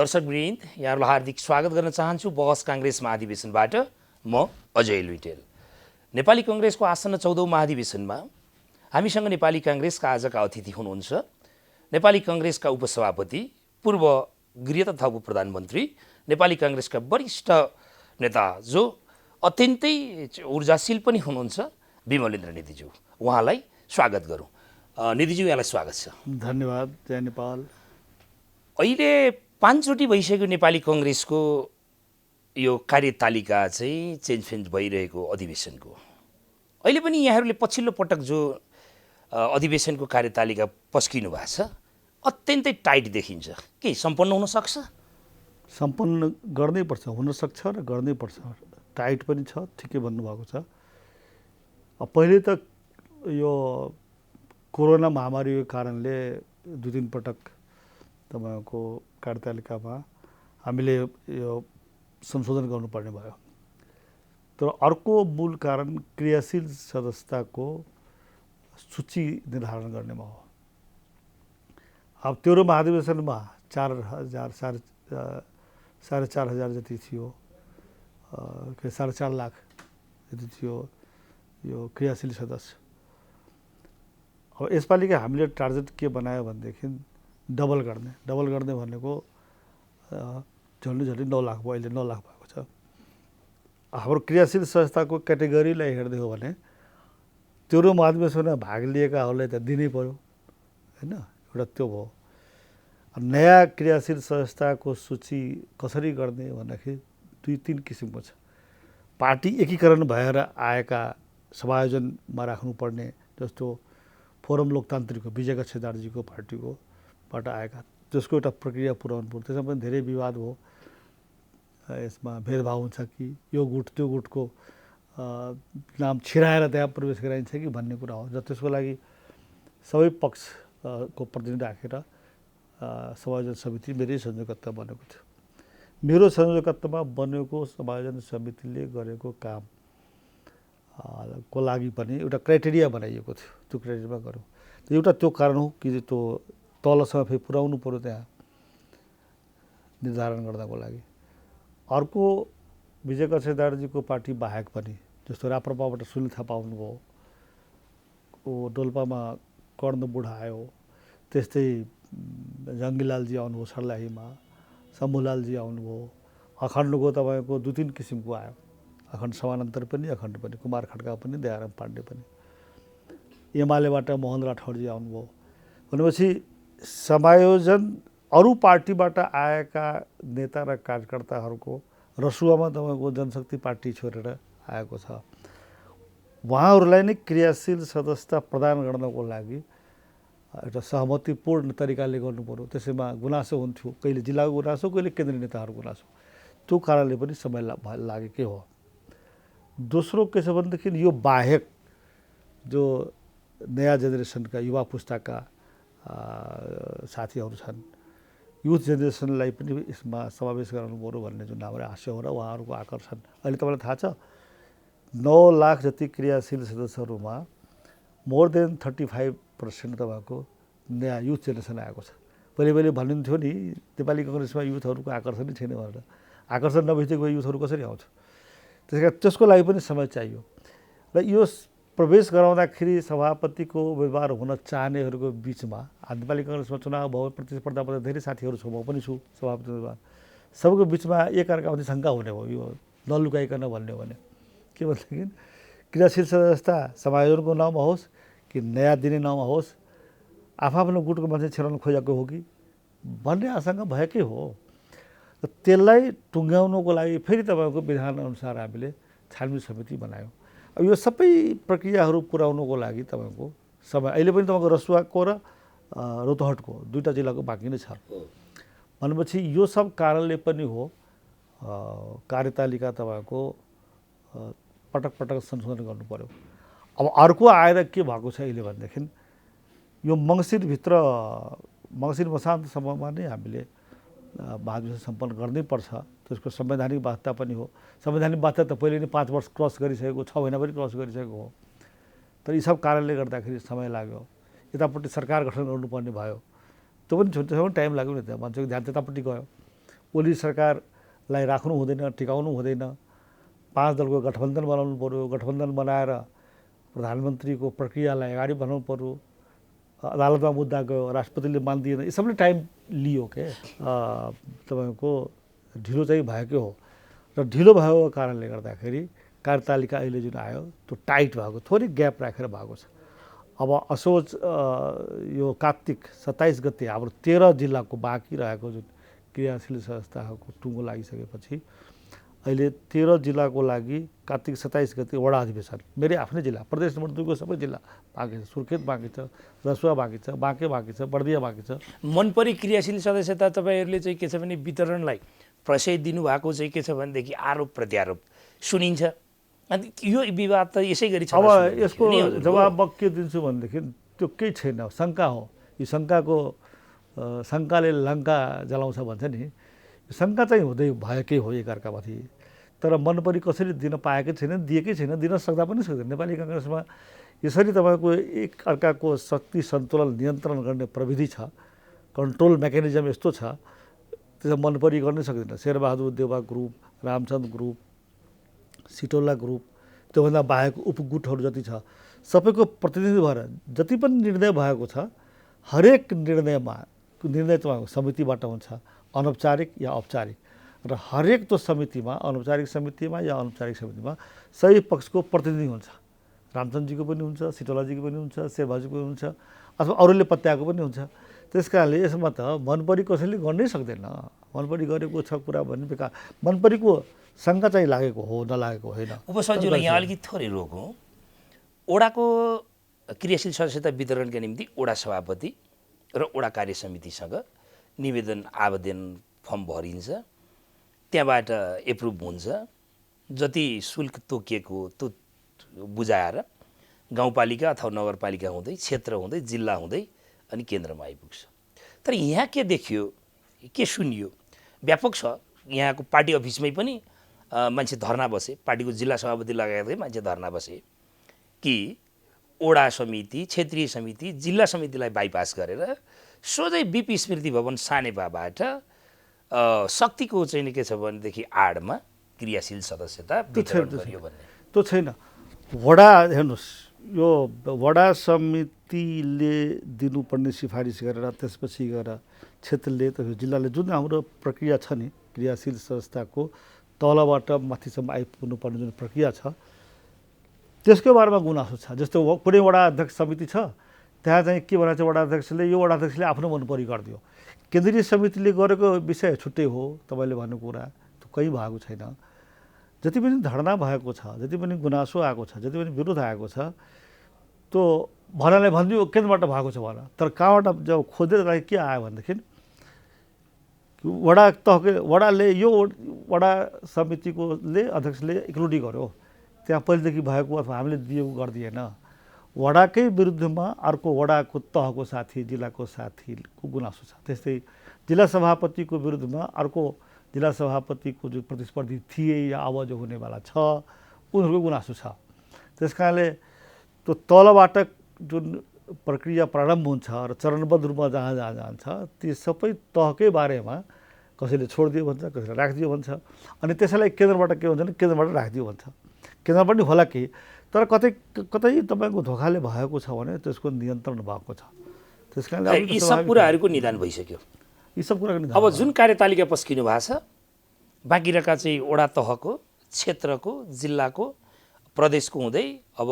दर्शकवृन्द, यहाँहरूलाई हार्दिक स्वागत गर्न चाहन्छु बहस काङ्ग्रेस महाधिवेशनबाट। म अजय लुइटेल। नेपाली काङ्ग्रेसको आसन्न 14औं महाधिवेशनमा हामीसँग नेपाली काङ्ग्रेसका आजका अतिथि हुनुहुन्छ नेपाली काङ्ग्रेसका उपसभापति, पूर्व गृह तथा उप प्रधानमन्त्री, नेपाली काङ्ग्रेसका वरिष्ठ नेता जो अत्यन्तै ऊर्जाशील पनि हुनुहुन्छ, विमलेन्द्र निधिज्यू। उहाँलाई स्वागत गरौँ। निधिज्यू, यहाँलाई स्वागत छ। धन्यवाद। जय नेपाल। अहिले 5 चोटि भइसक्यो नेपाली काङ्ग्रेसको यो कार्यतालिका चाहिँ चेन्जफेन्ज भइरहेको अधिवेशनको। अहिले पनि यहाँहरूले पछिल्लो पटक जो अधिवेशनको कार्यतालिका पस्किनु भएको छ अत्यन्तै टाइट देखिन्छ। के सम्पन्न हुन सक्छ? सम्पन्न गर्नैपर्छ, हुनसक्छ र गर्नैपर्छ। टाइट पनि छ, ठिकै भन्नुभएको छ। पहिले त यो कोरोना महामारीको कारणले 2-3 पटक तपाईँको कार्यतालिकामा हामीले यो संशोधन गर्नुपर्ने भयो। तर अर्को मूल कारण क्रियाशील सदस्यताको सूची निर्धारण गर्नेमा हो। अब 13 महाधिवेशनमा 4,500 जति थियो, 4.5 लाख जति थियो यो क्रियाशील सदस्य। अब यसपालि हामीले टार्गेट के बनायो भनेदेखि डबल गर्ने भनेको झन्डै 9 लाख भयो। अहिले 9 लाख भएको छ। हाम्रो क्रियाशील संस्थाको क्याटेगोरीलाई हेर्दै हो भने 13 महाधिवेशनमा भाग लिएकाहरूलाई त दिनै पर्यो हैन, एउटा त्यो भयो। नयाँ क्रियाशील संस्थाको सूची कसरी गर्ने भन्दाखेरि 2-3 किसिमको छ। पार्टी एकीकरण भएर आएका समायोजनमा राख्नुपर्ने, जस्तो फोरम लोकतान्त्रिकको विजय कक्षेदारजीको पार्टीकोबाट आएका, त्यसको एउटा प्रक्रिया पुर्याउनु पर्यो। त्यसमा पनि धेरै विवाद भयो। यसमा भेदभाव हुन्छ कि यो गुट त्यो गुटको नाम छिराएर त्यहाँ प्रवेश गराइन्छ कि भन्ने कुरा हो। र त्यसको लागि सबै पक्षको प्रतिनिधि राखेर समायोजन समिति मेरै संयोजकत्वमा बनेको थियो। मेरो संयोजकत्वमा बनेको समायोजन समितिले गरेको काम को लागि पनि एउटा क्राइटेरिया बनाइएको थियो। त्यो क्राइटेरियामा गऱ्यौँ। एउटा त्यो कारण हो कि त्यो तलसम्म फेरि पुर्याउनु पर्यो त्यहाँ निर्धारण गर्नको लागि। अर्को विजय कक्षेदारजीको पार्टी बाहेक पनि, जस्तो राप्रपाबाट सुनिल थापा आउनुभयो, डोल्पामा कर्ण बुढा आयो, त्यस्तै जङ्गीलालजी आउनुभयो सर्लाहीमा, शम्भुलालजी आउनुभयो। अखण्डको तपाईँको 2-3 किसिमको आयो। अखण्ड समानान्तर पनि, अखण्ड पनि, कुमार खड्का पनि, दयाराम पाण्डे पनि। एमालेबाट मोहन राठौरजी आउनुभयो। भनेपछि समायोजन अरू पार्टीबाट आएका नेता र कार्यकर्ताहरूको रसुवामा तपाईँको जनशक्ति पार्टी छोडेर आएको छ। उहाँहरूलाई नै क्रियाशील सदस्यता प्रदान गर्नको लागि एउटा सहमतिपूर्ण तरिकाले गर्नु पर्यो। त्यसैमा गुनासो हुन्थ्यो, कहिले जिल्लाको गुनासो, कहिले केन्द्रीय नेताहरूको गुनासो। त्यो कारणले पनि समय लागेकै हो। दोस्रो के छ भनेदेखि यो बाहेक जो नयाँ जेनेरेसनका युवा पुस्ताका साथीहरू छन्, युथ जेनेरेसनलाई पनि यसमा समावेश गराउनु पर्यो भन्ने जुन हाम्रो आशय हो र उहाँहरूको आकर्षण। अहिले तपाईँलाई थाहा छ 9 लाख जति क्रियाशील सदस्यहरूमा मोर देन 35% तपाईँको नयाँ युथ जेनेरेसन आएको छ। पहिले भनिन्थ्यो नि नेपाली काङ्ग्रेसमा युथहरूको आकर्षणै छैन भनेर। आकर्षण नभइसकेको युथहरू कसरी आउँछ? त्यसको लागि पनि समय चाहियो। र यो प्रवेश गराउँदाखेरि सभापतिको उम्मेदवार हुन चाहनेहरूको बिचमा नेपाली काङ्ग्रेसमा चुनाव भयो, प्रतिस्पर्धामा धेरै साथीहरू छु, म पनि छु सभापति उम्मेदवार। सबैको बिचमा एकअर्कामा शङ्का हुने भयो, यो नलुकाइकन भन्ने हो भने के भनेदेखि क्रियाशील सदस्यता समायोजनको नाउँमा होस् कि नयाँ दिने नाउँमा होस्, आफ्नो गुटको मान्छे छिराउन खोजेको हो कि भन्ने आशंका भएकै हो। र त्यसलाई टुङ्ग्याउनको लागि फेरि तपाईँको विधानअनुसार हामीले छानबिन समिति बनायौँ। अब यो सबै प्रक्रियाहरू पुर्याउनुको लागि तपाईँको समय अहिले पनि तपाईँको रसुवाको र रौतहटको 2टा जिल्लाको बाँकी नै छ। भनेपछि यो सब कारणले पनि हो कार्यतालिका तपाईँको पटक संशोधन गर्नु पर्यो। अब अर्को आएर के भएको छ अहिले भनेदेखि यो मङ्सिर मसान्तसम्ममा नै हामीले महाधिवेशन सम्पन्न गर्नैपर्छ। त्यसको संवैधानिक बाध्यता पनि हो। संवैधानिक बाध्यता त पहिले नै 5 वर्ष क्रस गरिसकेको, 6 महिना पनि क्रस गरिसकेको हो। तर यी सब कारणले गर्दाखेरि समय लाग्यो। यतापट्टि सरकार गठन गर्नुपर्ने भयो, त्यो पनि टाइम लाग्यो नि त। मान्छेको ध्यान त्यतापट्टि गयो। ओली सरकारलाई राख्नु हुँदैन, टिकाउनु हुँदैन। 5 दलको गठबन्धन बनाउनु पर्यो, गठबन्धन बनाएर प्रधानमन्त्रीको प्रक्रियालाई अगाडि बढाउनु पर्यो, अदालतमा मुद्दा गयो, राष्ट्रपतिले मान्दिएन, यो सबले टाइम लियो के। तपाईँको ढिलो चाहिँ भएकै हो र ढिलो भएको कारणले गर्दाखेरि कार्यतालिका अहिले जुन आयो त्यो टाइट भएको, थोरै ग्याप राखेर भएको छ। अब असोज यो कार्तिक 27 गते हाम्रो 13 जिल्लाको बाँकी रहेको जुन क्रियाशील संस्थाको टुङ्गो लागिसकेपछि अहिले 13 जिल्लाको लागि कार्तिक 27 गते वडा अधिवेशन, मेरै आफ्नै जिल्ला प्रदेश नम्बर 2 को सबै जिल्ला बाँकी छ। सुर्खेत बाँकी छ, रसुवा बाँकी छ, बाँके बाँकी छ, बर्दिया बाँकी छ। मनपरी क्रियाशील सदस्यता तपाईँहरूले चाहिँ के छ भने वितरणलाई प्रशय दिनुभएको चाहिँ के छ भनेदेखि आरोप प्रत्यारोप सुनिन्छ। अनि यो विवाद त यसै गरी छ। अब यसको जवाब म के दिन्छु भनेदेखि त्यो केही छैन, शङ्का हो। यो शङ्काको शङ्काले लङ्का जलाउँछ भन्छ नि, शङ्का चाहिँ हुँदै भएकै हो एकअर्कामाथि। तर मनपरी कसरी दिन पाएकै छैन, दिएकै छैन, दिन सक्दा पनि सक्दैन। नेपाली काङ्ग्रेसमा यसरी तपाईँको एक अर्काको शक्ति सन्तुलन नियन्त्रण गर्ने प्रविधि छ, कन्ट्रोल मेकानिजम यस्तो छ, त्यसमा मनपरी गर्नै सक्दैन। Sher Bahadur Deuba group, Ramchandra group, Sitaula group, त्योभन्दा बाहेक उपगुटहरू जति छ सबैको प्रतिनिधि भएर जति पनि निर्णय भएको छ, हरेक निर्णय तपाईँको समितिबाट हुन्छ, अनौपचारिक या औपचारिक, र हरेक त्यो समितिमा, अनौपचारिक समितिमा या अनौपचारिक समितिमा सही पक्षको प्रतिनिधि हुन्छ। रामचन्द्रजीको पनि हुन्छ, सिटोलाजीको पनि हुन्छ, शेरबहादुरजीको पनि हुन्छ, अथवा अरूले पत्याएको पनि हुन्छ। त्यस कारणले यसमा त मनपरी कसैले गर्नै सक्दैन। मनपरी गरेको छ कुरा भन्ने बेकार। मनपरीको शङ्का चाहिँ लागेको हो, नलागेको होइन। उपसचिवलाई यहाँ अलिकति थोरै रोकौँ। ओडाको क्रियाशील सदस्यता वितरणका निम्ति ओडा सभापति र ओडा कार्य समितिसँग निवेदन आवेदन फर्म भरिन्छ, त्यहाँबाट एप्रुभ हुन्छ, जति शुल्क तोकिएको त्यो बुझाएर गाउँपालिका अथवा नगरपालिका हुँदै, क्षेत्र हुँदै, जिल्ला हुँदै अनि केन्द्रमा आइपुग्छ। तर यहाँ के देखियो, के सुनियो, व्यापक छ। यहाँको पार्टी अफिसमै पनि मान्छे धर्ना बसे, पार्टीको जिल्ला सभापति लगायतकै मान्छे धर्ना बसे कि ओडा समिति, क्षेत्रीय समिति, जिल्ला समितिलाई बाइपास गरेर सोझै बिपी स्मृति भवन सानेपाबाट शक्तिको चाहिँ के छ भनेदेखि आडमा क्रियाशील सदस्यता वितरण गरियो भन्ने त्यो छैन। वडा हेर्नुहोस्, यो वडा समितिले दिनुपर्ने सिफारिस गरेर त्यसपछि गएर क्षेत्रले, जिल्लाले जुन हाम्रो प्रक्रिया छ नि, क्रियाशील संस्थाको तलबाट माथिसम्म आइपुग्नु पर्ने जुन प्रक्रिया छ, त्यसको बारेमा गुनासो छ। जस्तो कुनै वडा अध्यक्ष समिति छ, त्यहाँ चाहिँ के भनेको छ वडा अध्यक्षले, यो वडा अध्यक्षले आफ्नो मनपरी गरिदियो। केन्द्रीय समितिले गरेको विषय छुट्टै हो, तपाईँले भन्नु कुरा त्यो कहीँ भएको छैन। जति पनि धर्ना भएको छ, जति पनि गुनासो आएको छ, जति पनि विरोध आएको छ, त्यो भनाले भनिदियो केन्द्रबाट भएको छ भन। तर कहाँबाट जब खोजेर के आयो भनेदेखि वडाले यो वडा समितिकोले अध्यक्षले इन्क्लुडिङ गर्यो, त्यहाँ पहिलेदेखि भएको अथवा हामीले दिएको गरिदिएन। वडाकै विरुद्धमा अर्को वडाको तहको साथी, जिल्लाको साथीको गुनासो छ। त्यस्तै जिल्ला सभापतिको विरुद्धमा अर्को जिल्ला सभापतिको जो प्रतिस्पर्धी थिए या अब जो हुनेवाला छ, उनीहरूको गुनासो छ। त्यस कारणले त्यो तलबाट जुन प्रक्रिया प्रारम्भ हुन्छ र चरणबद्ध रूपमा जहाँ जहाँ जान्छ, ती सबै तहकै बारेमा कसैले छोडिदियो भन्छ, कसैले राखिदियो भन्छ, अनि त्यसैलाई केन्द्रबाट के हुन्छ भने केन्द्रबाट राखिदियो भन्छ। केन्द्र पनि होला केही, तर कतै कतै तपाईँको धोखाले भएको छ भने त्यसको नियन्त्रण भएको छ। त्यस कारणले यी सब कुराहरूको निदान भइसक्यो। यी सब कुराको निदान अब जुन कार्यतालिका पस्किनु भएको छ, बाँकी रहेका चाहिँ वडा तहको, क्षेत्रको, जिल्लाको, प्रदेशको हुँदै अब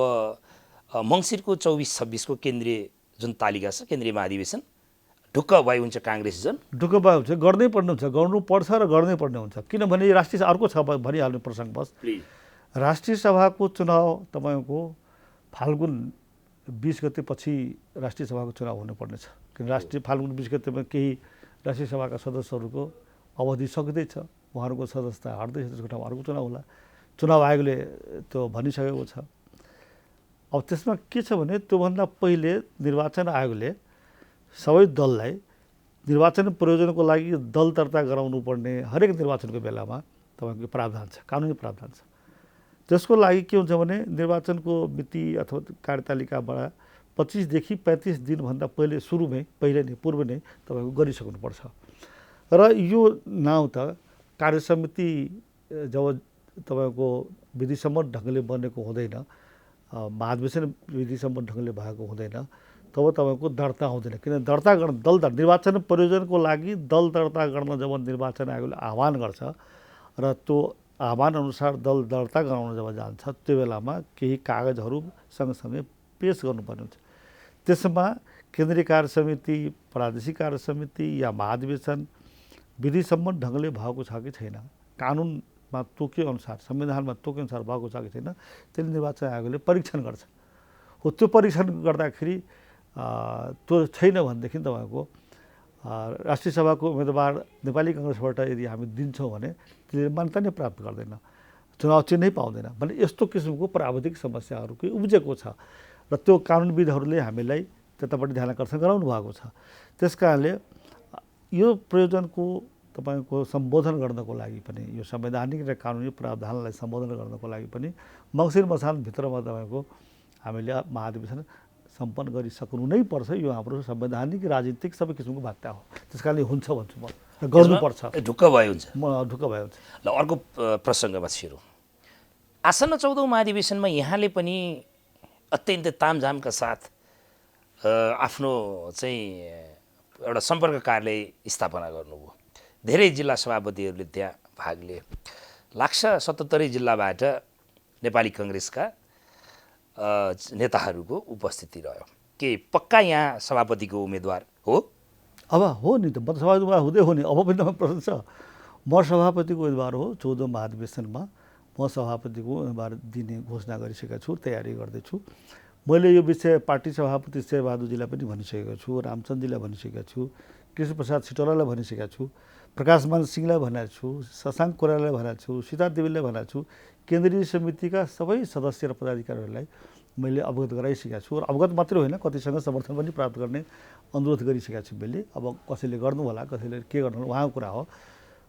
मङ्सिरको 24-26 केन्द्रीय जुन तालिका छ, केन्द्रीय महाधिवेशन ढुक्क भए हुन्छ काङ्ग्रेस जन ढुक्क भए हुन्छ, गर्नै पर्ने हुन्छ, गर्नुपर्छ र गर्नै पर्ने हुन्छ। किनभने राष्ट्रिय अर्को छ भनिहाल्ने प्रसङ्ग बस, राष्ट्रिय सभाको चुनाव तपाईँको फाल्गुन 20 गते पछि राष्ट्रिय सभाको चुनाव हुनुपर्नेछ। किन फाल्गुन 20 गतेमा केही राष्ट्रिय सभाका सदस्यहरूको अवधि सकिँदैछ, उहाँहरूको सदस्यता हट्दैछ, त्यसको ठाउँमा अर्को चुनाव होला। चुनाव आयोगले त्यो भनिसकेको छ। अब त्यसमा के छ भने त्योभन्दा पहिले निर्वाचन आयोगले सबै दललाई निर्वाचन प्रयोजनको लागि दल दर्ता गराउनु पर्ने हरेक निर्वाचनको बेलामा तपाईँको प्रावधान छ, कानुनी प्रावधान छ। त्यसको लागि के हुन्छ भने निर्वाचनको मिति अथवा कार्यतालिकाबाट 25 देखि 35 दिनभन्दा पहिले पूर्व नै तपाईँको गरिसक्नुपर्छ। र यो नाउँ त कार्यसमिति जब तपाईँको विधिसम्मत ढङ्गले बनेको हुँदैन, महाधिवेशन विधिसम्मत ढङ्गले भएको हुँदैन, तब तपाईँको दर्ता हुँदैन। किन दर्ता गर्न निर्वाचन प्रयोजनको लागि दल दर्ता गर्न जब निर्वाचन आयोगले आह्वान गर्छ र त्यो आह्वान अनुसार दल दर्ता गराउन जब जान्छ, त्यो बेलामा केही कागजहरू सँगसँगै पेस गर्नुपर्ने हुन्छ। त्यसमा केन्द्रीय कार्य समिति, प्रादेशिक कार्य समिति या महाधिवेशन विधिसम्मत ढङ्गले भएको छ कि छैन, कानुनमा तोके अनुसार, संविधानमा तोके अनुसार भएको छ कि छैन, त्यसले निर्वाचन आयोगले परीक्षण गर्छ। हो त्यो परीक्षण गर्दाखेरि त्यो छैन भनेदेखि तपाईँको राष्ट्रिय सभाको उम्मेदवार नेपाली काङ्ग्रेसबाट यदि हामी दिन्छौँ भने त्यसले मान्यता नै प्राप्त गर्दैन, चुनाव चिन्ह नै पाउँदैन भने यस्तो किसिमको प्राविधिक समस्याहरू उब्जेको छ र त्यो कानुनविदहरूले हामीलाई त्यतापट्टि ध्यान आकर्षण गराउनु भएको छ। त्यस कारणले यो प्रयोजनको तपाईँको सम्बोधन गर्नको लागि पनि, यो संवैधानिक र कानुनी प्रावधानलाई सम्बोधन गर्नको लागि पनि मङ्सिर मसानभित्रमा तपाईँको हामीले महाधिवेशन सम्पन्न गरिसक्नु नै पर्छ। यो हाम्रो संवैधानिक, राजनीतिक सबै किसिमको बाध्य हो। त्यस कारणले हुन्छ भन्छु म, गर्नुपर्छ। ढुक्क भयो हुन्छ। म ढुक्क भयो हुन्छ। ल, अर्को प्रसङ्गमा छिरौँ। आसन्न 14औं महाधिवेशनमा यहाँले पनि अत्यन्त तामझामका साथ आफ्नो चाहिँ एउटा सम्पर्क कार्यालय स्थापना गर्नुभयो। धेरै जिल्ला सभापतिहरूले त्यहाँ भाग लिए। लाग्छ 77 जिल्लाबाट नेपाली काङ्ग्रेसका नेताहरूको उपस्थिति रह्यो। के पक्का यहाँ सभापतिको उम्मेदवार हो? अब हो नि त, म सभापति हुँदै हो नि, अब पनि तपाईँ प्रश्न छ। म सभापतिको उम्मेदवार हो। 14औं महाधिवेशनमा म सभापतिको उम्मेदवार दिने घोषणा गरिसकेका छु, तयारी गर्दैछु। मैले यो विषय पार्टी सभापति शेरबहादुरजीलाई पनि भनिसकेको छु, रामचन्द्रजीलाई भनिसकेको छु, कृष्णप्रसाद सिटौलालाई भनिसकेका छु, प्रकाशमान सिंहलाई भनेको छु, शशाङ्क कोइरालालाई भनेको छु, सीता देवीलाई भनेको छु। केन्द्रीय समितिका सबै सदस्य र पदाधिकारीहरूलाई मैले अवगत गराइसकेका छु र अवगत मात्रै होइन, कतिसँग समर्थन पनि प्राप्त गर्ने अनुरोध गरिसकेका छु मैले। अब कसैले गर्नु होला, कसैले के गर्नु होला उहाँको कुरा हो।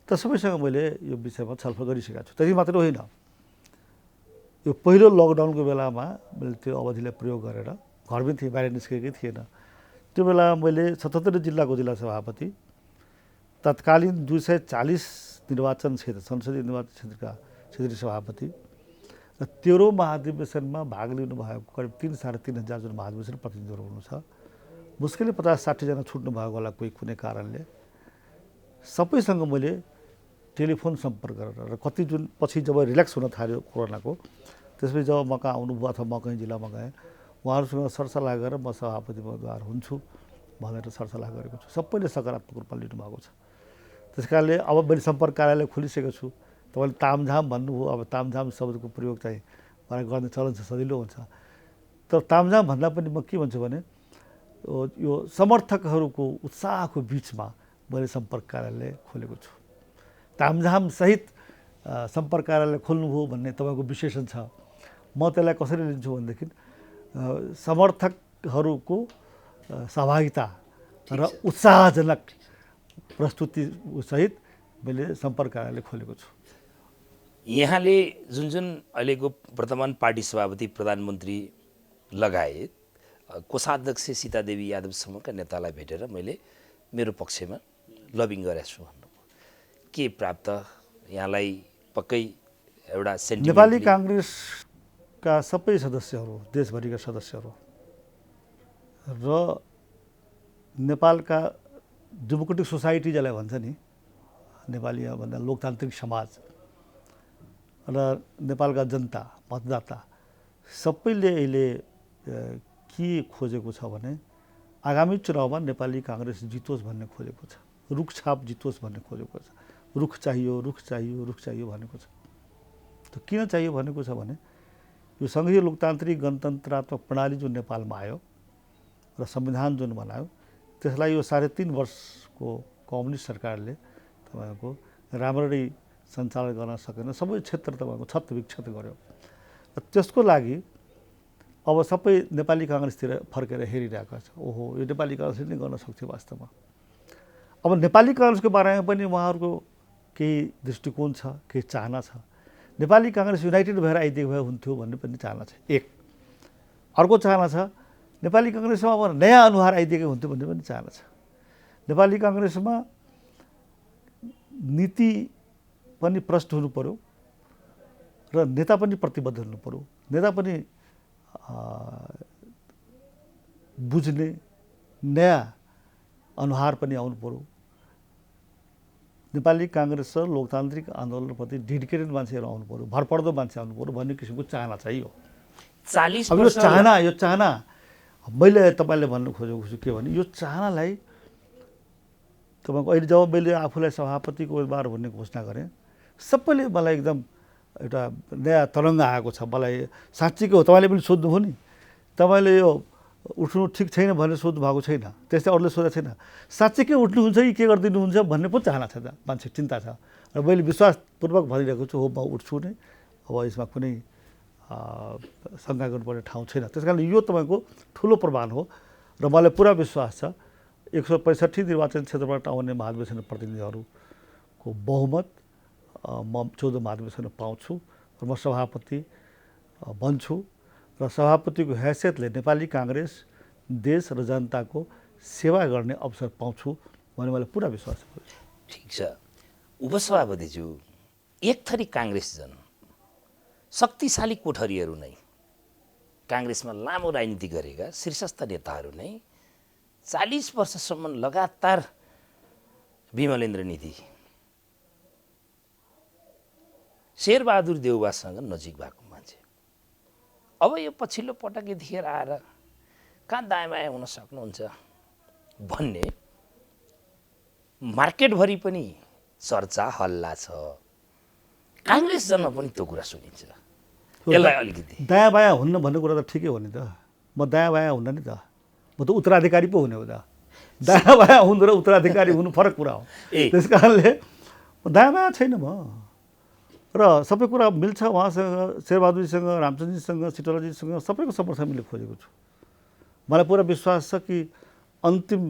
त सबैसँग मैले यो विषयमा छलफल गरिसकेका छु। त्यति मात्रै होइन, यो पहिलो लकडाउनको बेलामा मैले त्यो अवधिलाई प्रयोग गरेर घरमै थिएँ, बाहिर निस्केकै थिएन। त्यो बेला मैले 77 जिल्लाको जिल्ला सभापति, तत्कालीन 240 निर्वाचन क्षेत्र, संसदीय निर्वाचन क्षेत्रका क्षेत्रीय सभापति र 13औं महाधिवेशनमा भाग लिनुभएको करिब 3-3.5 हजार जन महाधिवेशन प्रतिनिधिहरू हुनु छ। मुस्किलले 50-60 जना छुट्नु भएको होला कोही कुनै कारणले। सबैसँग मैले टेलिफोन सम्पर्क गरेर र कति जुन पछि जब रिल्याक्स हुन थाल्यो कोरोनाको, त्यसपछि जब म कहाँ आउनुभयो अथवा म कहीँ जिल्लामा गएँ, उहाँहरूसँग सरसल्लाह गरेर म सभापति उम्मेदवार हुन्छु भनेर सरसल्लाह गरेको छु। सबैले सकारात्मक रूपमा लिनुभएको छ। त्यस कारणले अब मैले सम्पर्क कार्यालय खोलिसकेको छु। तपाईँले तामझाम भन्नुभयो, अब तामझाम शब्दको प्रयोग चाहिँ मलाई गर्ने चलन छ, सजिलो हुन्छ। तर तामझाम भन्दा पनि म के भन्छु भने यो समर्थकहरूको उत्साहको बिचमा मैले सम्पर्क कार्यालय खोलेको छु। तामझाम सहित सम्पर्क कार्यालय खोल्नुभयो भन्ने तपाईँको विशेषण छ। म त्यसलाई कसरी लिन्छु भनेदेखि समर्थकहरूको सहभागिता र उत्साहजनक प्रस्तुति सहित मैले सम्पर्क कार्यालय खोलेको छु। यहाँले जुन जुन अहिलेको वर्तमान पार्टी सभापति, प्रधानमन्त्री लगायत कोषाध्यक्ष सीतादेवी यादवसम्मका नेतालाई भेटेर मैले मेरो पक्षमा लबिङ गरेको छु भन्नुभयो। के प्राप्त यहाँलाई पक्कै एउटा सेन्टिमेन्ट? नेपाली काङ्ग्रेसका सबै सदस्यहरू, देशभरिका सदस्यहरू र नेपालका डेमोक्रेटिक सोसाइटी जसलाई भन्छ नि, नेपाली भन्दा लोकतान्त्रिक समाज र नेपालका जनता, मतदाता सबैले अहिले के खोजेको छ भने आगामी चुनावमा नेपाली काङ्ग्रेस जितोस् भन्ने खोजेको छ, रुखछाप जितोस् भन्ने खोजेको छ। रुख चाहियो, रुख चाहियो, रुख चाहियो भनेको छ। त किन चाहियो भनेको छ भने यो सङ्घीय लोकतान्त्रिक गणतन्त्रात्मक प्रणाली जुन नेपालमा आयो र संविधान जुन बनायो, त्यसलाई यो 3.5 वर्षको कम्युनिस्ट सरकारले तपाईँको राम्ररी सञ्चालन गर्न सकेन। सबै क्षेत्र तपाईँको क्षत विक्षत गर्यो र त्यसको लागि अब सबै नेपाली काङ्ग्रेसतिर फर्केर हेरिरहेको छ। ओहो, यो नेपाली काङ्ग्रेसले नै गर्न सक्थ्यो वास्तवमा। अब नेपाली काङ्ग्रेसको बारेमा पनि उहाँहरूको केही दृष्टिकोण छ, केही चाहना छ। नेपाली काङ्ग्रेस युनाइटेड भएर आइदिएको भए हुन्थ्यो भन्ने पनि चाहना छ। एक अर्को चाहना छ, नेपाली काङ्ग्रेसमा अब नयाँ अनुहार आइदिएको हुन्थ्यो भन्ने पनि चाहना छ। नेपाली काङ्ग्रेसमा नीति पनि प्रष्ट हुनु पर्यो र नेता पनि प्रतिबद्ध हुनु पर्यो। नेता पनि बुझ्ने नयाँ अनुहार पनि आउनु पर्यो। नेपाली काङ्ग्रेस र लोकतान्त्रिक आन्दोलनप्रति डेडिकेटेड मान्छेहरू आउनु पर्यो, भरपर्दो मान्छे आउनु पर्यो भन्ने किसिमको चाहना छ यो। 40 अब यो चाहना मैले तपाईँले भन्नु खोजेको छु के भने यो चाहनालाई तपाईँको अहिले जब मैले आफूलाई सभापतिको उम्मेदवार भन्ने घोषणा गरेँ सबैले मलाई एकदम एउटा नयाँ तरङ्ग आएको छ। मलाई साँच्चीको हो, तपाईँले पनि सोध्नुभयो नि, तपाईँले यो उठ्नु ठिक छैन भनेर सोध्नु भएको छैन, त्यस्तै अरूले सोधेको छैन। साँच्चीकै उठ्नुहुन्छ कि के गरिदिनुहुन्छ भन्ने पो चाहना छ, मान्छे चिन्ता छ। र मैले विश्वासपूर्वक भनिरहेको छु, हो म उठ्छु नै, अब यसमा कुनै शङ्का गर्नुपर्ने ठाउँ छैन। त्यस कारणले यो तपाईँको ठुलो प्रमाण हो र मलाई पुरा विश्वास छ 165 निर्वाचन क्षेत्रबाट आउने महाधिवेशन प्रतिनिधिहरूको बहुमत म 14 महाधिवेशन पाउँछु र म सभापति बन्छु र सभापतिको हैसियतले नेपाली काङ्ग्रेस देश र जनताको सेवा गर्ने अवसर पाउँछु भन्ने मलाई पुरा विश्वास छ। ठिक छ उपसभापतिज्यू, एक थरी काङ्ग्रेसजन शक्तिशाली कोठरीहरू नै काङ्ग्रेसमा लामो राजनीति गरेका शीर्षस्थ नेताहरू नै 40 वर्षसम्म लगातार विमलेन्द्र नीति शेरबहादुर देउवासँग नजिक भएको मान्छे अब यो पछिल्लो पटक यतिखेर आएर कहाँ दायाँ बायाँ हुन सक्नुहुन्छ भन्ने मार्केटभरि पनि चर्चा हल्ला छ। काङ्ग्रेसजनमा पनि त्यो कुरा सुनिन्छ। यसलाई अलिकति दायाँ बायाँ हुन्न भन्ने कुरा त ठिकै हो नि त। म दायाँ बायाँ हुन्न नि त, म त उत्तराधिकारी पो हुने हो त। दायाँ बायाँ हुनु र उत्तराधिकारी हुनु फरक कुरा हो। त्यस कारणले दायाँ बायाँ छैन म, र सबै कुरा मिल्छ। उहाँसँग, शेरबहादुरजीसँग, रामचन्द्रजीसँग, सिटोलाजीसँग सबैको समर्थन मैले खोजेको छु। मलाई पुरा विश्वास छ कि अन्तिम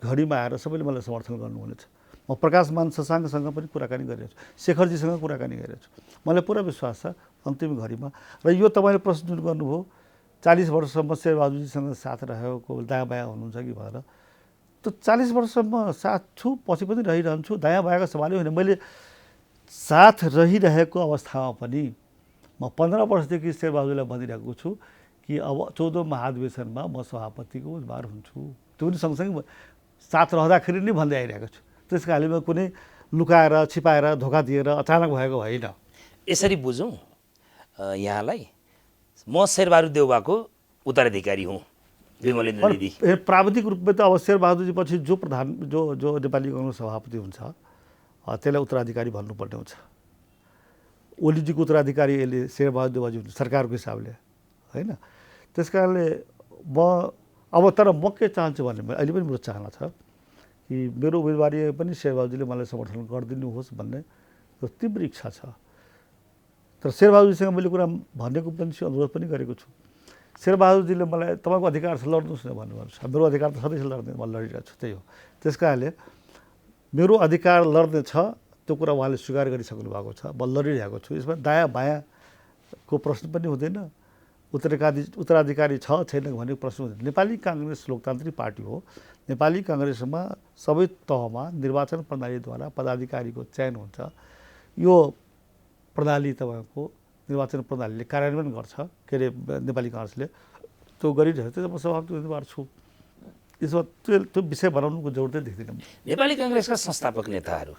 घडीमा आएर सबैले मलाई समर्थन गर्नुहुनेछ। म प्रकाशमान शशाङ्कसँग पनि कुराकानी गरिरहेको छु, शेखरजीसँग कुराकानी गरिरहेको छु। मलाई पुरा विश्वास छ अन्तिम घडीमा। र यो तपाईँले प्रश्न जुन गर्नुभयो 40 वर्षसम्म शेरबहादुरजीसँग साथ रहेको दायाँ बायाँ हुनुहुन्छ कि भनेर, त 40 वर्षसम्म साथ छु, पछि पनि रहिरहन्छु। दायाँ बायाँको सवालै होइन। मैले साथ रहिरहेको अवस्थामा पनि म 15 वर्षदेखि शेरबहादुरलाई भनिरहेको छु कि अब 14 महाधिवेशनमा म सभापतिको उम्मेदवार हुन्छु। त्यो पनि सँगसँगै साथ रहँदाखेरि नै भन्दै आइरहेको छु। त्यस कारणले म कुनै लुकाएर, छिपाएर, धोका दिएर अचानक भएको होइन। यसरी बुझौँ यहाँलाई, म शेरबहादुर देउवाको उत्तराधिकारी हुँ विमलेन्द्र नीति। प्राविधिक रूपमा त अब शेरबहादुरजी पछि जो नेपाली काङ्ग्रेस सभापति हुन्छ त्यसलाई उत्तराधिकारी भन्नुपर्ने हुन्छ। ओलीजीको उत्तराधिकारी यसले शेरबहादुर देउवाजी हुन्छ सरकारको हिसाबले, होइन? त्यस कारणले तर म के चाहन्छु भने अहिले पनि मेरो चाहना छ कि मेरो उम्मेदवारी पनि शेरबहादुरजीले मलाई समर्थन गरिदिनुहोस् भन्ने तीव्र इच्छा छ। तर शेरबहादुरजीसँग मैले कुरा भनेको पनि छु, अनुरोध पनि गरेको छु। शेरबहादुरजीले मलाई तपाईँको अधिकार छ लड्नुहोस् न भन्नुभएको छ। मेरो अधिकार त सधैँ लड्ने, म लडिरहेको छु, त्यही हो। त्यस कारणले मेरो अधिकार लड्ने छ, त्यो कुरा उहाँले स्वीकार गरिसक्नु भएको छ, म लडिरहेको छु। यसमा दायाँ बायाँको प्रश्न पनि हुँदैन, उत्तराधिकारी छ छैन भन्ने प्रश्न हुँदैन। नेपाली काङ्ग्रेस लोकतान्त्रिक पार्टी हो। नेपाली काङ्ग्रेसमा सबै तहमा निर्वाचन प्रणालीद्वारा पदाधिकारीको चयन हुन्छ। यो प्रणाली तपाईँको निर्वाचन प्रणालीले कार्यान्वयन गर्छ, के अरे नेपाली काङ्ग्रेसले त्यो गरिरहेको छ। म सभापति उम्मेदवार छु, यसमा त्यो विषय बनाउनुको जरुरतै देख्दिनँ। नेपाली काङ्ग्रेसका संस्थापक नेताहरू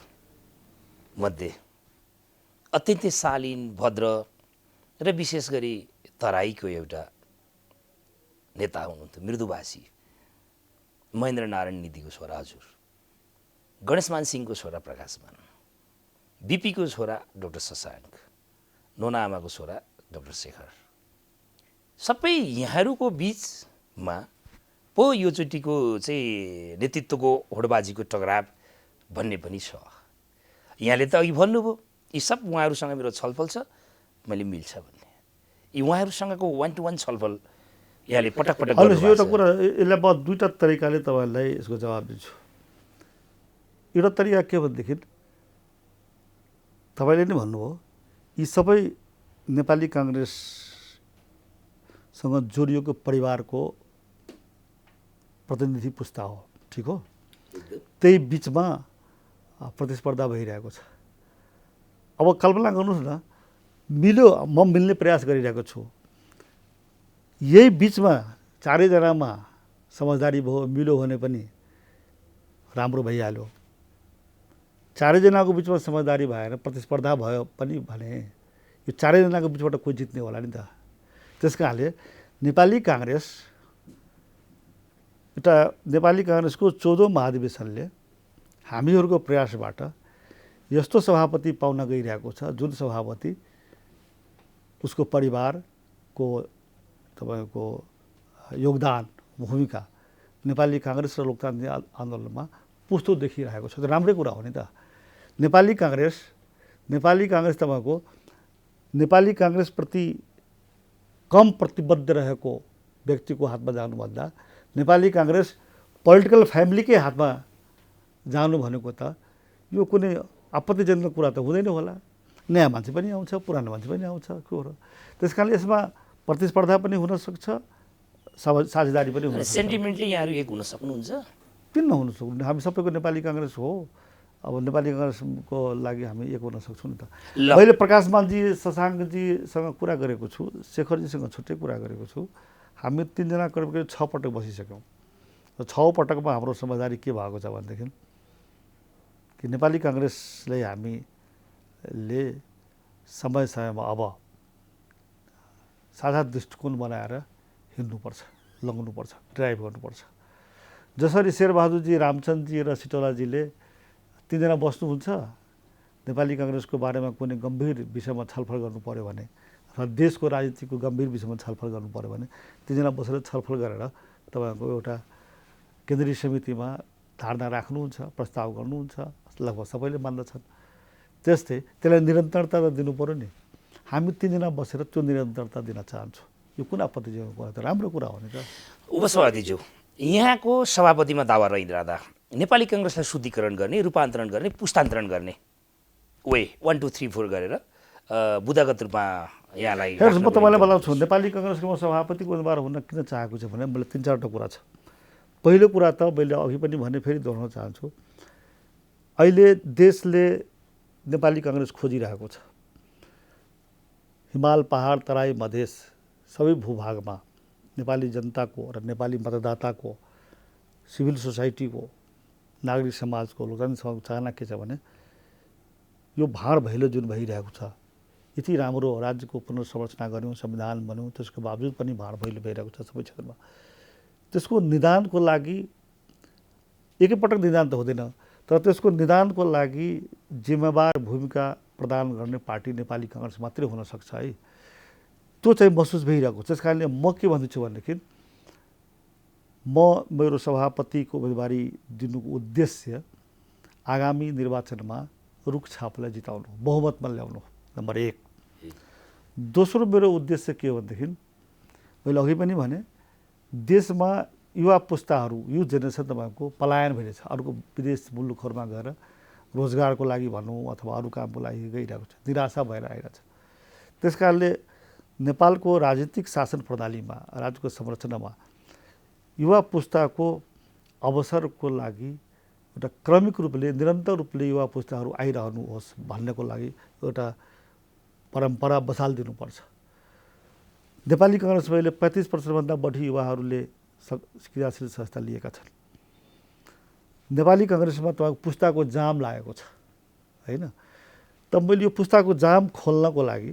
मध्ये अत्यन्तै शालीन, भद्र र विशेष गरी तराईको एउटा नेता हुनुहुन्थ्यो, मृदुभाषी महेन्द्र नारायण नीतिको छोरा हजुर, गणेशमान सिंहको छोरा प्रकाशमान, बिपीको छोरा डाक्टर शशाङ्क, नोना आमाको छोरा डाक्टर शेखर, सबै यहाँहरूको बिचमा पो योचोटिको चाहिँ नेतृत्वको होडबाजीको टकराव भन्ने पनि छ। यहाँले त अघि भन्नुभयो यी सब उहाँहरूसँग मेरो छलफल छ, मैले मिल्छ भन्ने। यी उहाँहरूसँगको 1-to-1 छलफल यहाँले पटक पटक गर्नुभएको छ। एउटा कुरा यसलाई म दुईवटा तरिकाले तपाईँलाई यसको जवाब दिन्छु। एउटा तरिका के भनेदेखि तपाईँले नै भन्नुभयो यी सबै नेपाली काङ्ग्रेससँग जोडिएको परिवारको प्रतिनिधि पुस्ता हो, ठिक हो? त्यही बिचमा प्रतिस्पर्धा भइरहेको छ। अब कल्पना गर्नुहोस् न, म मिल्ने प्रयास गरिरहेको छु, यही बिचमा चारैजनामा समझदारी भयो, मिल्यो भने पनि राम्रो भइहाल्यो। चारैजनाको बिचमा समझदारी भएर प्रतिस्पर्धा भयो पनि भने यो चारैजनाको बिचबाट कोही जित्ने होला नि त। त्यस कारणले नेपाली काङ्ग्रेसको 14औं महाधिवेशनले हामीहरूको प्रयासबाट यस्तो सभापति पाउन गइरहेको छ जुन सभापति उसको परिवारको तपाईँको योगदान भूमिका नेपाली काङ्ग्रेस र लोकतान्त्रिक आन्दोलनमा पुस्तो देखिरहेको छ। राम्रै कुरा हो नि त। नेपाली काङ्ग्रेस तपाईँको नेपाली काङ्ग्रेसप्रति कम प्रतिबद्ध रहेको व्यक्तिको हातमा जानुभन्दा नेपाली काङ्ग्रेस पोलिटिकल फ्यामिलीकै हातमा जानु भनेको त यो कुनै आपत्तिजनक कुरा त हुँदैन होला। नयाँ मान्छे पनि आउँछ, पुरानो मान्छे पनि आउँछ, के हो र। त्यस कारणले यसमा प्रतिस्पर्धा पनि हुनसक्छ, साझेदारी पनि हुनसक्छ। सेन्टिमेन्टली यहाँहरू एक हुन सक्नुहुन्छ? किन नहुन सक्नु? हामी सबैको नेपाली काङ्ग्रेस हो। अब नेपाली काङ्ग्रेसको लागि हामी एक हुन सक्छौँ नि त। मैले प्रकाशमानजी, शशाङ्कजीसँग कुरा गरेको छु, शेखरजीसँग छुट्टै कुरा गरेको छु। हामी तीनजना करिब 6 पटक बसिसक्यौँ र 6 पटकमा हाम्रो समझदारी के भएको छ भनेदेखि कि नेपाली काङ्ग्रेसलाई हामीले समय समयमा अब साझा दृष्टिकोण बनाएर हिँड्नुपर्छ, लग्नुपर्छ, ड्राइभ गर्नुपर्छ। जसरी शेरबहादुरजी, रामचन्दजी र सिटौलाजीले तीनजना बस्नुहुन्छ, नेपाली काङ्ग्रेसको बारेमा कुनै गम्भीर विषयमा छलफल गर्नु पर्यो भने र देशको राजनीतिको गम्भीर विषयमा छलफल गर्नु पर्यो भने तीनजना बसेर छलफल गरेर तपाईँको एउटा केन्द्रीय समितिमा धारणा राख्नुहुन्छ, प्रस्ताव गर्नुहुन्छ, लगभग सबैले मान्दछन्। त्यस्तै त्यसलाई निरन्तरता त दिनु पर्यो नि। हामी तीनजना बसेर त्यो निरन्तरता दिन चाहन्छौँ। यो कुन आपत्तिजनक कुरा त? राम्रो कुरा हो नि त। उपसभापतिज्यू, यहाँको सभापतिमा दावा रहिरहँदा नेपाली काङ्ग्रेसलाई शुद्धिकरण गर्ने, रूपान्तरण गर्ने, पुस्तान्तरण गर्ने वे 1 2 3 4 गरेर बुदागत रूपमा यहाँलाई हेर्नुहोस्, म तपाईँलाई बताउँछु नेपाली काङ्ग्रेसको म सभापतिको उम्मेदवार हुन किन चाहेको छु भने मलाई 3-4 कुरा छ। पहिलो कुरा त मैले अघि पनि भने, फेरि दोहोऱ्याउन चाहन्छु, अहिले देशले नेपाली काङ्ग्रेस खोजिरहेको छ। हिमाल, पहाड, तराई, मधेस सबै भूभागमा नेपाली जनताको र नेपाली मतदाताको, सिभिल सोसाइटीको, नागरिक समाजको, लोकतान्त्रिक समाजको चाहना के छ भने यो भाँड भैलो जुन भइरहेको छ, यति राम्रो राज्यको पुनर्संरचना गऱ्यौँ, संविधान बन्यौँ, त्यसको बावजुद पनि भाँड भैलो भइरहेको छ सबै क्षेत्रमा। त्यसको निदानको लागि एकैपटक निदान त हुँदैन, तर त्यसको निदानको लागि जिम्मेवार भूमिका प्रदान गर्ने पार्टी नेपाली काङ्ग्रेस मात्रै हुन सक्छ है। त्यो चाहिँ महसुस भइरहेको। त्यस कारणले म के भन्दैछु भनेदेखि मेरो सभापतिको उम्मेदवारी दिनुको उद्देश्य आगामी निर्वाचनमा रुखछापलाई जिताउनु, बहुमतमा ल्याउनु, नम्बर 1। दोस्रो मेरो उद्देश्य के हो भनेदेखि मैले अघि पनि भने देशमा युवा पुस्ताहरू, युथ जेनेरेसन तपाईँको पलायन भइरहेछ, अरूको विदेश मुलुकहरूमा गएर रोजगारको लागि भनौँ अथवा अरू कामको लागि गइरहेको छ, निराशा भएर आइरहेछ। त्यस कारणले नेपालको राजनीतिक शासन प्रणालीमा, राज्यको संरचनामा युवा पुस्ताको अवसरको लागि एउटा क्रमिक रूपले, निरन्तर रूपले युवा पुस्ताहरू आइरहनुहोस् भन्नको लागि एउटा परम्परा बसाल दिनुपर्छ। नेपाली काङ्ग्रेसमा अहिले 35% बढी युवाहरूले क्रियाशील संस्था लिएका छन्। नेपाली काङ्ग्रेसमा तपाईँको पुस्ताको जाम लागेको छ होइन। त मैले यो पुस्ताको जाम खोल्नको लागि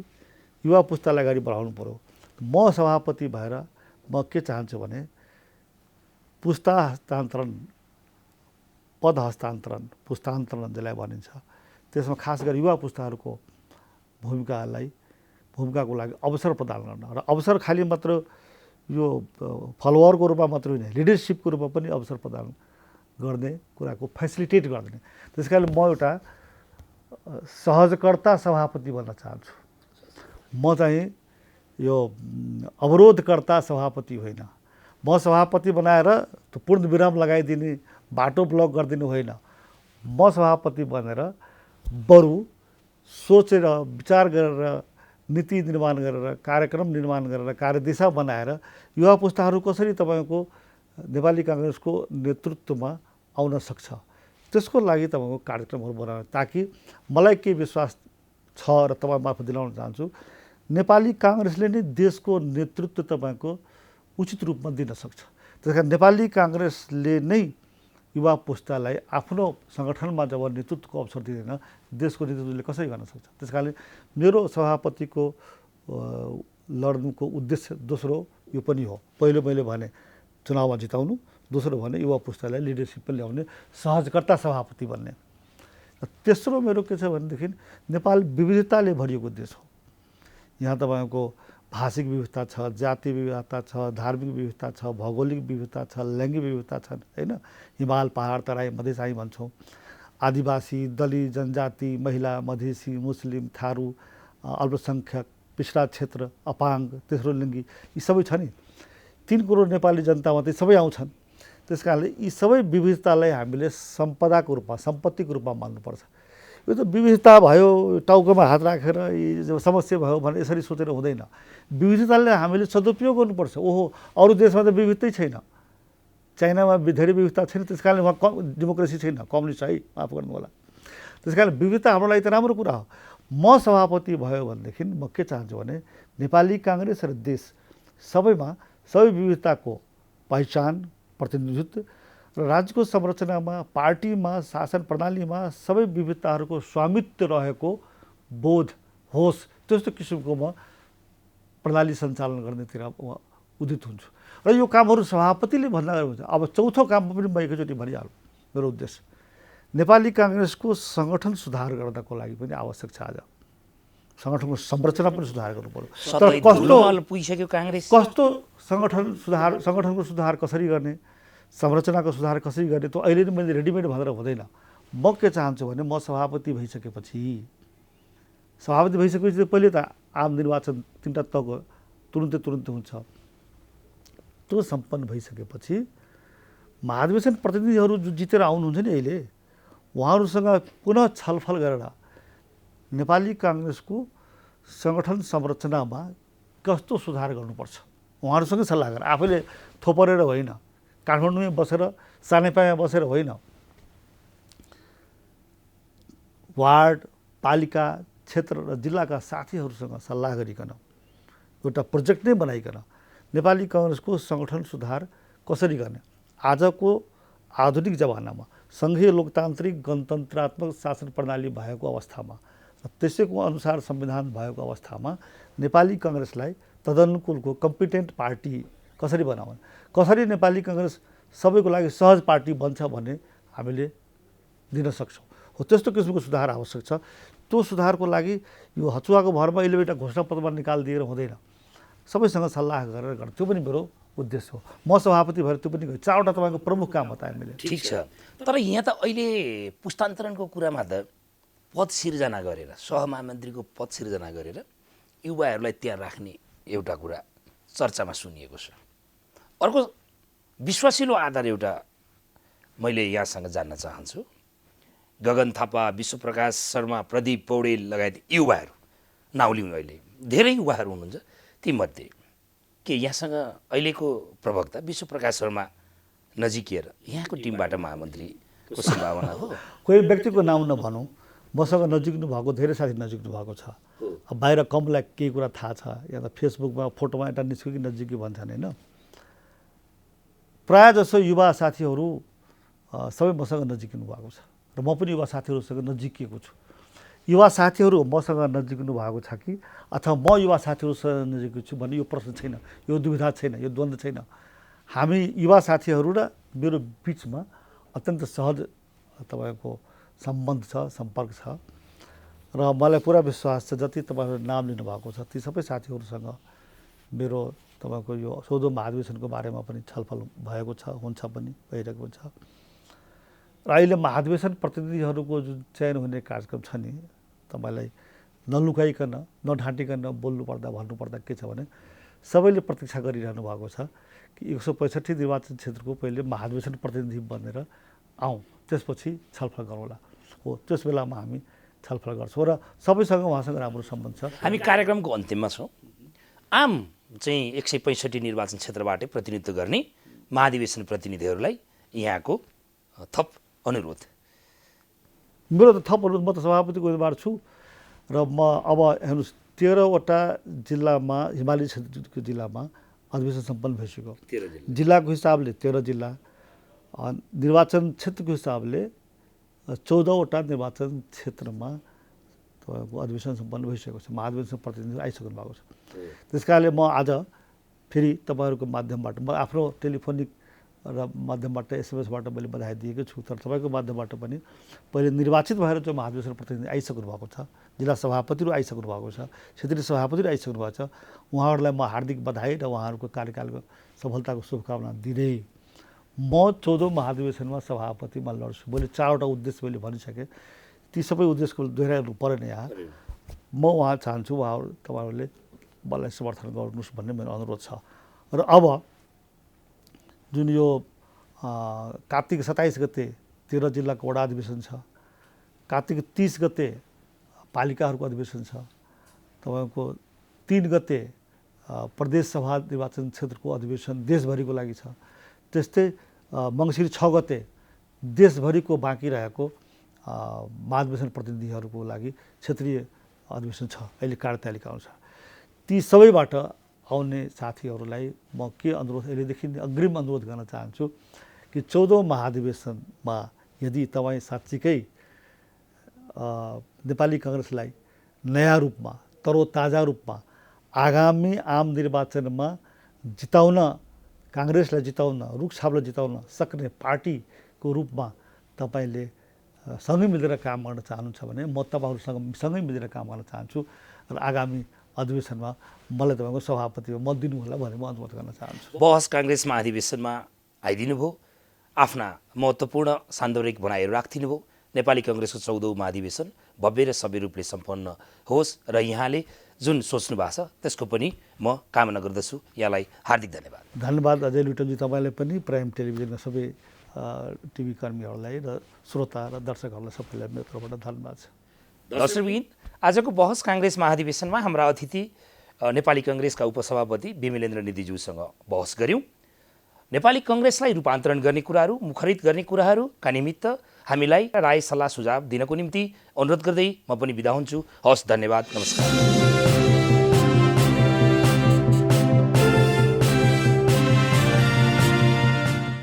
युवा पुस्तालाई अगाडि बढाउनु पर्यो। म सभापति भएर म के चाहन्छु भने पुस्ता हस्तान्तरण, पद हस्तान्तरण, पुस्तान्तरण जसलाई भनिन्छ, त्यसमा खास गरी युवा पुस्ताहरूको भूमिकाको लागि अवसर प्रदान गर्न, र अवसर खालि मात्र यो फलोवरको रूपमा मात्र होइन, लिडरसिपको रूपमा पनि अवसर प्रदान गर्ने कुराको फेसिलिटेट गरिदिने। त्यस कारणले म एउटा सहजकर्ता सभापति बन्न चाहन्छु। म चाहिँ यो अवरोधकर्ता सभापति होइन। म सभापति बनाएर त्यो पूर्ण विराम लगाइदिने, बाटो ब्लक गरिदिनु होइन। म सभापति बनेर बरु सोचेर, विचार गरेर, नीति निर्माण गरेर, कार्यक्रम निर्माण गरेर, कार्यदिशा बनाएर युवा पुस्ताहरू कसरी तपाईँको नेपाली काङ्ग्रेसको नेतृत्वमा आउन सक्छ, त्यसको लागि तपाईँको कार्यक्रमहरू बनाउने, ताकि मलाई के विश्वास छ र तपाईँ मार्फत दिलाउन चाहन्छु, नेपाली काङ्ग्रेसले नै देशको नेतृत्व तपाईँको उचित रूपमा दिन सक्छ। त्यस कारण नेपाली काङ्ग्रेसले नै युवा पुस्तालाई आफ्नो सङ्गठनमा जब नेतृत्वको अवसर दिँदैन, देशको नेतृत्वले कसरी गर्न सक्छ। त्यस कारणले मेरो सभापतिको लड्नुको उद्देश्य दोस्रो यो पनि हो। पहिलो मैले भने चुनावमा जिताउनु, दोस्रो भने युवा पुस्तालाई लिडरसिपमा ल्याउने, सहजकर्ता सभापति बन्ने। तेस्रो मेरो के छ भनेदेखि नेपाल विविधताले भरिएको देश हो। यहाँ तपाईँको भाषिक विविधता छ, जाति विविधता छ, धार्मिक विविधता छ, भौगोलिक विविधता छ, लैङ्गिक विविधता छन् होइन। हिमाल, पहाड, तराई, मधेस हामी भन्छौँ। आदिवासी, दलित, जनजाति, महिला, मधेसी, मुस्लिम, थारू, अल्पसङ्ख्यक, पिछडा क्षेत्र, अपाङ्ग, तेस्रो लिङ्गी, यी सबै छ नि। 3 करोड नेपाली जनता मात्रै सबै आउँछन्। त्यस कारणले यी सबै विविधतालाई हामीले सम्पदाको रूपमा, सम्पत्तिको रूपमा मान्नुपर्छ। यो त विविधता भयो, टाउकोमा हात राखेर यी समस्या भयो भने यसरी सोचेर हुँदैन। विविधतालाई हामीले सदुपयोग गर्नुपर्छ। ओहो, अरू देशमा त विविधतै छैन, चाइनामा धेरै विविधता छैन, त्यस कारणले उहाँ डेमोक्रेसी छैन, कम्युनिस्ट है, माफ गर्नु होला। त्यस कारण विविधता हाम्रो लागि त राम्रो कुरा हो। म सभापति भयो भनेदेखि म के चाहन्छु भने नेपाली काङ्ग्रेस र देश सबैमा सबै विविधताको पहिचान, प्रतिनिधित्व र राज्यको संरचनामा, पार्टीमा, शासन प्रणालीमा सबै विविधताहरूको स्वामित्व रहेको बोध होस्, त्यस्तो किसिमको म प्रणाली सञ्चालन गर्नेतिर उदित हुन्छु। र यो कामहरू सभापतिले भन्दा हुन्छ। अब चौथो काममा पनि म एकैचोटि भनिहाल्छु। मेरो उद्देश्य नेपाली काङ्ग्रेसको सङ्गठन सुधार गर्नको लागि पनि आवश्यक छ। आज सङ्गठनको संरचना पनि सुधार गर्नु पर्यो। तर पुगिसक्यो काङ्ग्रेस, कस्तो सङ्गठनको सुधार कसरी गर्ने, संरचनाको सुधार कसरी गर्ने, त्यो अहिले नै मैले रेडिमेड भनेर हुँदैन। म के चाहन्छु भने म सभापति भइसकेपछि पहिले त आम निर्वाचन 3टा तहको तुरुन्तै हुन्छ। त्यो सम्पन्न भइसकेपछि महाधिवेशन प्रतिनिधिहरू जो जितेर आउनुहुन्छ नि अहिले, उहाँहरूसँग पुनः छलफल गरेर नेपाली काङ्ग्रेसको सङ्गठन संरचनामा कस्तो सुधार गर्नुपर्छ उहाँहरूसँग सल्लाह गरेर, आफैले थोपरेर होइन, काठमाडौँमै बसेर, सानेपामा बसेर होइन, वार्ड, पालिका, क्षेत्र र जिल्लाका साथीहरूसँग सल्लाह गरिकन एउटा प्रोजेक्ट नै बनाइकन नेपाली काङ्ग्रेसको सङ्गठन सुधार कसरी गर्ने। आजको आधुनिक जमानामा सङ्घीय लोकतान्त्रिक गणतन्त्रात्मक शासन प्रणाली भएको अवस्थामा र त्यसैको अनुसार संविधान भएको अवस्थामा नेपाली काङ्ग्रेसलाई तदनुकूलको कम्पिटेन्ट पार्टी कसरी बनाउने, कसरी नेपाली काङ्ग्रेस सबैको लागि सहज पार्टी बन्छ भन्ने हामीले दिन सक्छौँ। हो, त्यस्तो किसिमको सुधार आवश्यक छ। त्यो सुधारको लागि यो हचुवाको भरमा अहिले एउटा घोषणापत्रमा निकालिदिएर हुँदैन, सबैसँग सल्लाह गरेर गर्ने, त्यो पनि मेरो उद्देश्य हो। म सभापति भएर त्यो पनि 4वटा तपाईँको प्रमुख काम बताएँ मैले। ठिक छ, तर यहाँ त अहिले पुस्तान्तरणको कुरामा त पद सिर्जना गरेर, सहमहामन्त्रीको पद सिर्जना गरेर युवाहरूलाई त्यहाँ राख्ने एउटा कुरा चर्चामा सुनिएको छ। अर्को विश्वासिलो आधार एउटा मैले यहाँसँग जान्न चाहन्छु। गगन थापा, विश्वप्रकाश शर्मा, प्रदीप पौडेल लगायत युवाहरू नाउलिउँ, अहिले धेरै युवाहरू हुनुहुन्छ। तीमध्ये के यहाँसँग अहिलेको प्रवक्ता विश्वप्रकाश शर्मा नजिकिएर यहाँको टिमबाट महामन्त्रीको सम्भावना हो? कोही व्यक्तिको नाम नभनौँ, मसँग नजिक्नु भएको धेरै साथी नजिक्नु भएको छ। अब बाहिर कमलाई केही कुरा थाहा छ, या त फेसबुकमा फोटोमा एउटा निस्क्यो कि नजिकी भन्छन् होइन। प्रायः जसो युवा साथीहरू सबै मसँग नजिक्नु भएको छ र म पनि युवा साथीहरूसँग नजिकिएको छु। युवा साथीहरू मसँग नजिक्नु भएको छ कि अथवा म युवा साथीहरूसँग नजिक छु भन्ने यो प्रश्न छैन, यो दुविधा छैन, यो द्वन्द्व छैन। हामी युवा साथीहरू र मेरो बिचमा अत्यन्त सहज तपाईँको सम्बन्ध छ, सम्पर्क छ र मलाई पुरा विश्वास छ जति तपाईँहरू नाम लिनुभएको छ ती सबै साथीहरूसँग मेरो तपाईँको यो 14औं महाधिवेशनको बारेमा पनि छलफल भएको छ, हुन्छ पनि, भइरहेको छ। र अहिले महाधिवेशन प्रतिनिधिहरूको जुन चयन हुने कार्यक्रम छ नि, तपाईँलाई नलुकाइकन, नढाँटिकन बोल्नुपर्दा भन्नुपर्दा के छ भने सबैले प्रतीक्षा गरिरहनु भएको छ कि 165 निर्वाचन क्षेत्रको पहिले महाधिवेशन प्रतिनिधि बनेर आउँ, त्यसपछि छलफल गरौँला। हो, त्यस बेलामा हामी छलफल गर्छौँ र सबैसँग उहाँसँग राम्रो सम्बन्ध छ। हामी कार्यक्रमको अन्तिममा छौँ। आम चाहिँ 165 निर्वाचन क्षेत्रबाटै प्रतिनिधित्व गर्ने महाधिवेशन प्रतिनिधिहरूलाई यहाँको थप अनुरोध मेरो त थप अनुरोध, म त सभापतिको उम्मेदवार छु र म अब हेर्नुहोस् 13वटा जिल्लामा, हिमाली क्षेत्रको जिल्लामा अधिवेशन सम्पन्न भइसक्यो। 13 जिल्ला जिल्लाको हिसाबले 13 जिल्ला, निर्वाचन क्षेत्रको हिसाबले 14वटा निर्वाचन क्षेत्रमा तपाईँको अधिवेशन सम्पन्न भइसकेको छ। महाधिवेशन प्रतिनिधिहरू आइसक्नु भएको छ। त्यस कारणले म आज फेरि तपाईँहरूको माध्यमबाट, म आफ्नो टेलिफोनिक र माध्यमबाट SMS-बाट मैले बधाई दिएको छु, तर तपाईँको माध्यमबाट पनि पहिले निर्वाचित भएर जो महाधिवेशन प्रतिनिधि आइसक्नु भएको छ, जिल्ला सभापतिहरू आइसक्नु भएको छ, क्षेत्रीय सभापतिहरू आइसक्नु भएको छ, उहाँहरूलाई म हार्दिक बधाई र उहाँहरूको कार्यकालको सफलताको शुभकामना दिँदै म 14औं महाधिवेशनमा सभापतिमा लड्छु। मैले 4वटा उद्देश्य मैले भनिसकेँ, ती सबै उद्देश्यको दोहोऱ्याउनु परेन यहाँ। म उहाँ चाहन्छु तपाईँहरूले मलाई समर्थन गर्नुहोस् भन्ने मेरो अनुरोध छ। र अब जुन यो कार्तिक 27 गते 13 जिल्लाको वडा अधिवेशन छ, कार्तिक 30 गते पालिकाहरूको अधिवेशन छ, तपाईँको 3 गते प्रदेश सभा निर्वाचन क्षेत्रको अधिवेशन देशभरिको लागि छ, त्यस्तै मङ्सिर 6 गते देशभरिको बाँकी रहेको महाधिवेशन प्रतिनिधिहरूको लागि क्षेत्रीय अधिवेशन छ, अहिले कार्यतालिका अनुसार। ती सबैबाट आउने साथीहरूलाई म के अनुरोध, अहिलेदेखि अग्रिम अनुरोध गर्न चाहन्छु कि 14औं महाधिवेशनमा यदि तपाईँ साँच्चीकै नेपाली काङ्ग्रेसलाई नयाँ रूपमा, तरोताजा रूपमा आगामी आम निर्वाचनमा जिताउन, काङ्ग्रेसलाई जिताउन, रुखछापलाई जिताउन सक्ने पार्टीको रूपमा तपाईँले सँगै मिलेर काम गर्न चाहनुहुन्छ भने म तपाईँहरूसँग सँगै मिलेर काम गर्न चाहन्छु र आगामी अधिवेशनमा मलाई तपाईँको सभापतिमा मत दिनु होला भनेर म अनुरोध गर्न चाहन्छु। बहस काङ्ग्रेस महाधिवेशनमा आइदिनु भयो, आफ्ना महत्त्वपूर्ण सान्दर्भिक भनाइहरू राखिदिनु भयो। नेपाली काङ्ग्रेसको 14औं महाधिवेशन भव्य र सभ्य रूपले सम्पन्न होस् र यहाँले जुन सोच्नु भएको छ त्यसको पनि म कामना गर्दछु। यहाँलाई हार्दिक धन्यवाद। धन्यवाद अजय लुइटेलजी, तपाईँलाई पनि, प्राइम टेलिभिजनका सबै टिभी कर्मीहरूलाई र श्रोता र दर्शकहरूलाई सबैलाई मेरो तर्फबाट धन्यवाद छ। दर्शकबिन, आजको बहस काङ्ग्रेस महाधिवेशनमा हाम्रा अतिथि नेपाली काङ्ग्रेसका उपसभापति विमलेन्द्र निधिज्यूसँग बहस गऱ्यौँ। नेपाली काङ्ग्रेसलाई रूपान्तरण गर्ने कुराहरू, मुखरित गर्ने कुराहरूका निमित्त हामीलाई राय सल्लाह सुझाव दिनको निम्ति अनुरोध गर्दै म पनि बिदा हुन्छु। हवस्, धन्यवाद, नमस्कार।